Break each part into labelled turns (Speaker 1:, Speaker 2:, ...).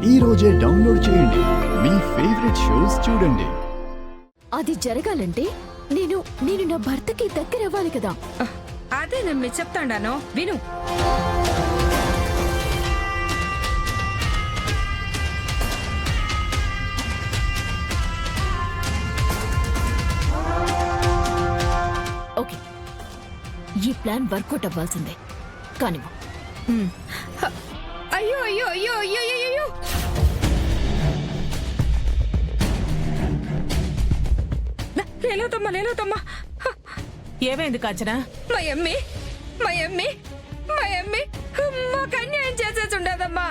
Speaker 1: ఈ రోజే డౌన్లోడ్ చేయండి. మీ ఫేవరెట్ షోస్ చూడండి.
Speaker 2: అది జరగాలంటే నేను నేను నా భర్తకి దగ్గర అవ్వాలి కదా.
Speaker 3: అదే నమ్మి చెప్తాండాను విను.
Speaker 2: ఓకే, ఈ ప్లాన్ వర్కౌట్ అవ్వాల్సిందే. కానీ
Speaker 3: అయ్యో అయ్యో అయ్యో అయ్యో అయ్యో లేలోతమ్మా
Speaker 4: ఏమైంది కాంచనా?
Speaker 3: మా అమ్మి మాకు అన్యాయం చేసేసి ఉండదమ్మా.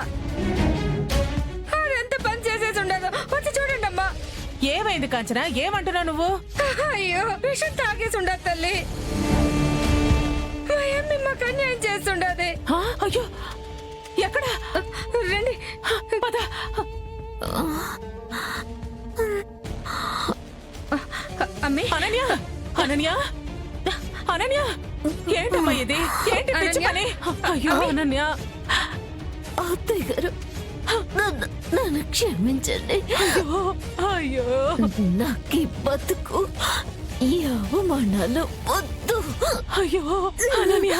Speaker 3: అదంతా పని చేసేసి ఉండదు. వచ్చి చూడండి అమ్మా.
Speaker 4: ఏమైంది కాంచనా? ఏమంటున్నావు నువ్వు?
Speaker 3: అయ్యో విషం తాగేసి ఉండదు తల్లి. మా అమ్మి మాకు అన్యాయం చేస్తుండది.
Speaker 4: అయ్యో ఎక్కడ?
Speaker 3: రండి
Speaker 4: పద.
Speaker 3: అమ్మి
Speaker 4: అనన్య అనన్య అనన్య ఏంటమ్మా ఇది? ఏంటి పిచ్చి పని? అయ్యో అనన్య.
Speaker 2: అత్తయ్య గారు, నన్ను క్షమించండి.
Speaker 4: అయ్యో
Speaker 2: నాకు ఈ బతుకు, ఈ అవమానాలు వద్దు.
Speaker 4: అయ్యో అనన్య,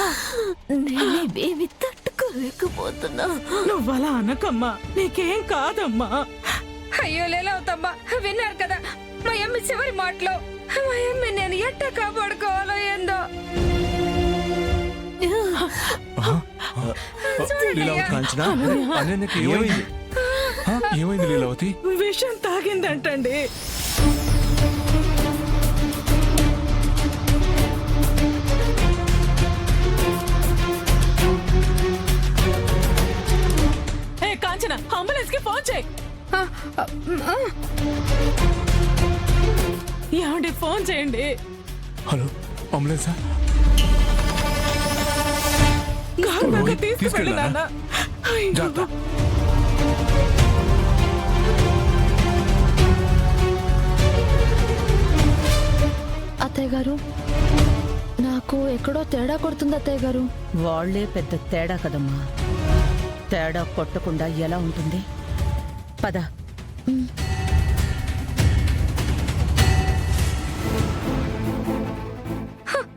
Speaker 2: నేనేమి తట్టుకోలేకపోతున్నా.
Speaker 4: నువ్వలా అనకమ్మా, నీకేం కాదమ్మా.
Speaker 3: అయ్యో లేలవుతమ్మా, విన్నారు కదా మా అమ్మ చివరి మాటలో. మా అమ్మ నేను ఎట్ట కాపాడుకోవాలో ఏందో.
Speaker 5: లీలావతి కాంచనా, అనన్యకి ఏమైంది? ఏమైంది లీలావతి?
Speaker 4: విషం తాగిందంటండి. ఏ కాంచన, అంబులెన్స్ కి ఫోన్ చేయి. ఏమండి, ఫోన్ చేయండి.
Speaker 5: హలో, అంబులెన్సా?
Speaker 4: కారు దాకా తీసుకువెళ్ళు నాన్న. అయ్యో.
Speaker 5: జాగ్రత్త.
Speaker 2: అత్తయ్య గారు, నాకు ఎక్కడో తేడా కొడుతుంది అత్తయ్య గారు.
Speaker 6: వాళ్లే పెద్ద తేడా కదమ్మా. తేడా కొట్టకుండా ఎలా ఉంటుంది? పద.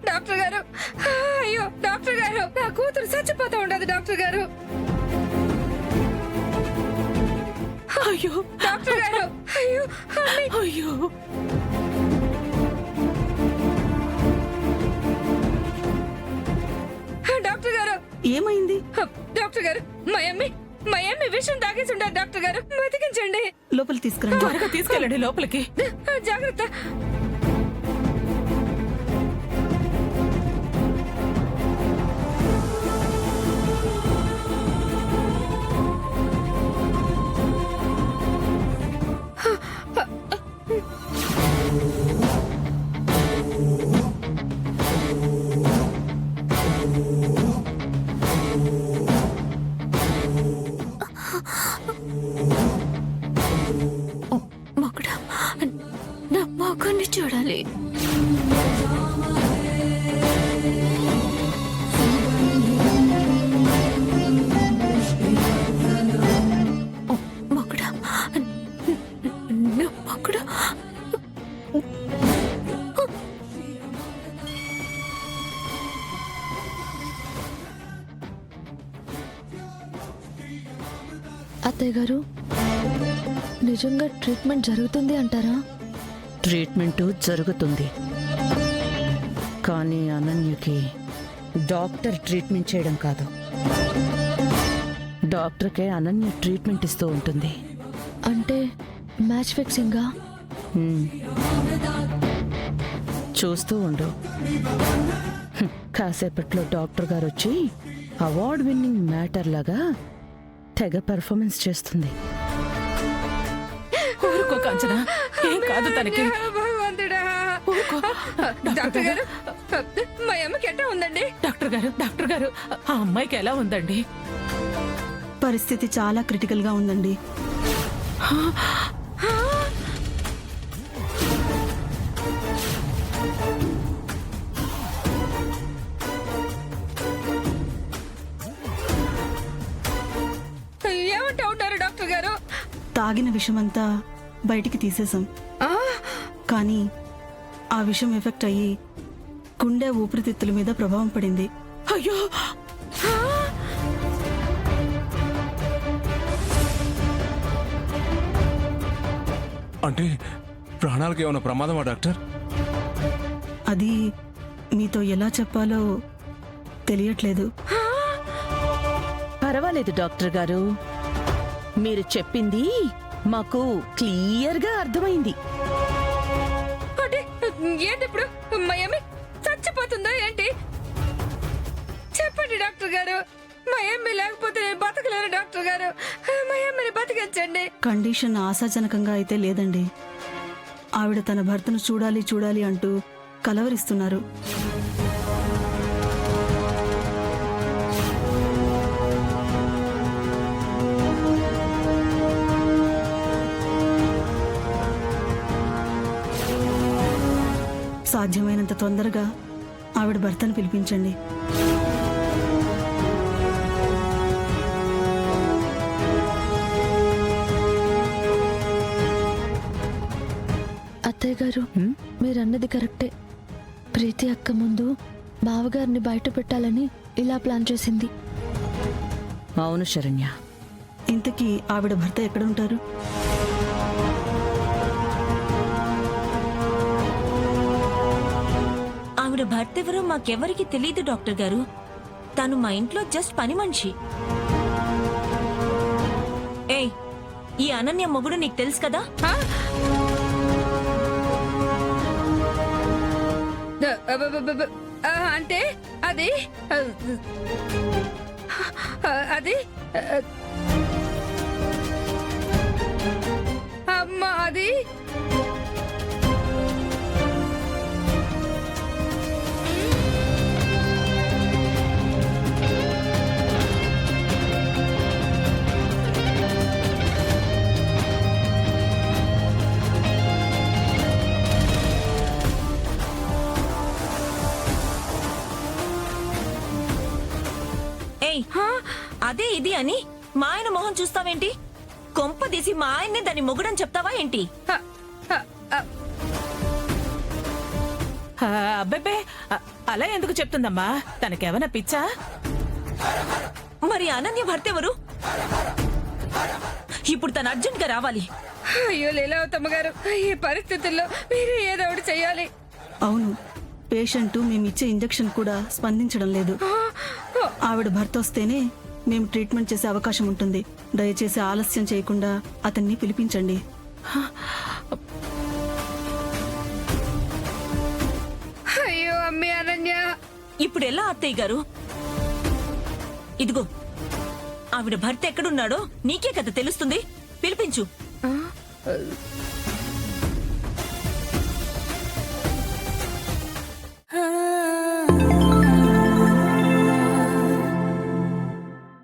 Speaker 3: డాక్టర్ గారు, అయ్యో డాక్టర్ గారు, నా కూతురు చచ్చిపోతా ఉండదు డాక్టర్ గారు.
Speaker 4: అయ్యో
Speaker 3: డాక్టర్ గారు, అయ్యో అమ్మి.
Speaker 4: అయ్యో
Speaker 3: డాక్టర్ గారు,
Speaker 6: ఏమైంది?
Speaker 3: డాక్టర్ గారు, మా అమ్మి విషం తాగేసి ఉండదు డాక్టర్ గారు. బతికించండి.
Speaker 6: లోపలి తీసుకురండి.
Speaker 4: త్వరగా తీసుకెళ్ళండి లోపలికి.
Speaker 3: జాగ్రత్త.
Speaker 2: మొగుడా, నా మొగుడిని చూడాలి. మొగుడా, నా మొగుడా. అత్తయ్య గారు, నిజంగా ట్రీట్మెంట్ జరుగుతుంది అంటారా?
Speaker 6: ట్రీట్మెంట్ జరుగుతుంది, కానీ అనన్యకి డాక్టర్ ట్రీట్మెంట్ చేయడం కాదు, డాక్టర్కే అనన్య ట్రీట్మెంట్ ఇస్తూ ఉంటుంది.
Speaker 2: అంటే మ్యాచ్ ఫిక్సింగా?
Speaker 6: చూస్తూ ఉండు. కాసేపట్లో డాక్టర్ గారు వచ్చి అవార్డ్ విన్నింగ్ మ్యాటర్ లాగా తెగ పెర్ఫార్మెన్స్ చేస్తుంది.
Speaker 4: ఊరుకో కాంచనా, ఏం కాదు తనకి.
Speaker 3: భగవంతుడా. డాక్టర్ గారు, మా అమ్మకి ఎట్టా ఉందండి?
Speaker 4: డాక్టర్ గారు, ఆ అమ్మాయికి ఎలా ఉందండి?
Speaker 7: పరిస్థితి చాలా క్రిటికల్ గా ఉందండి.
Speaker 3: ఏమంటా ఉంటారు డాక్టర్ గారు?
Speaker 7: తాగిన విషమంతా బయటికి తీసేశాం.
Speaker 3: ఆ,
Speaker 7: కానీ ఆ విషం ఎఫెక్ట్ అయ్యి గుండె ఊపిరితిత్తుల మీద ప్రభావం పడింది.
Speaker 4: అయ్యో
Speaker 5: అంటే ప్రాణాలకు ఏమైనా ప్రమాదమా డాక్టర్?
Speaker 7: అది మీతో ఎలా చెప్పాలో తెలియట్లేదు.
Speaker 6: పర్వాలేదు డాక్టర్ గారు, మీరు చెప్పింది మాకు క్లియర్గా అర్థమైంది.
Speaker 3: అంటే ఏంటి ఇప్పుడు మా యమ్మి చచ్చిపోతుందా ఏంటి? చెప్పండి డాక్టర్ గారు. మా యమ్మి లేకపోతే నేను బతకలేను డాక్టర్ గారు. మా యమ్మిని బతికించండి.
Speaker 7: కండిషన్ ఆశాజనకంగా అయితే లేదండి. ఆవిడ తన భర్తను చూడాలి చూడాలి అంటూ కలవరిస్తున్నారు. సాధ్యమైనంత తొందరగా ఆవిడ భర్తను పిలిపించండి.
Speaker 2: అత్తయ్య గారు, మీరన్నది కరెక్టే. ప్రీతి అక్క ముందు బావగారిని బయట పెట్టాలని ఇలా ప్లాన్ చేసింది.
Speaker 6: అవును శరణ్య.
Speaker 7: ఇంతకీ ఆవిడ భర్త ఎక్కడుంటారు?
Speaker 8: ఆవిడ భర్త ఎవరో మాకెవరికి తెలియదు డాక్టర్ గారు. తను మా ఇంట్లో జస్ట్ పని మనిషి. ఏయ్, ఈ అనన్య మొగుడు నీకు తెలుసు కదా?
Speaker 3: అంటే అది అది అమ్మా అది
Speaker 8: ఏయ్, అదే ఇది అని మా ఆయన మొహం చూస్తావేంటి? కొంప తీసి మా ఆయన్నే దాని మొగుడని చెప్తావా ఏంటి?
Speaker 4: అబ్బబ్బే, అలా ఎందుకు చెప్తుందమ్మా? తనకేమైనా పిచ్చా?
Speaker 8: మరి అనన్య భర్త ఎవరు? ఇప్పుడు తను అర్జెంట్ గా రావాలి.
Speaker 3: అయ్యో లీలావతమ్మ గారు, ఈ పరిస్థితుల్లో మీరు ఏదో ఒకటి చెయ్యాలి.
Speaker 7: అవును, పేషెంట్ మేమిచ్చే ఇంజెక్షన్ కూడా స్పందించడం లేదు. ఆవిడ భర్త వస్తేనే మేము ట్రీట్మెంట్ చేసే అవకాశం ఉంటుంది. దయచేసి ఆలస్యం చేయకుండా అతన్ని పిలిపించండి.
Speaker 3: అయ్యో అమ్మి అనన్య,
Speaker 8: ఇప్పుడు ఎలా అత్తయ్య గారు? ఇదిగో, ఆవిడ భర్త ఎక్కడున్నాడో నీకే కదా తెలుస్తుంది. పిలిపించు.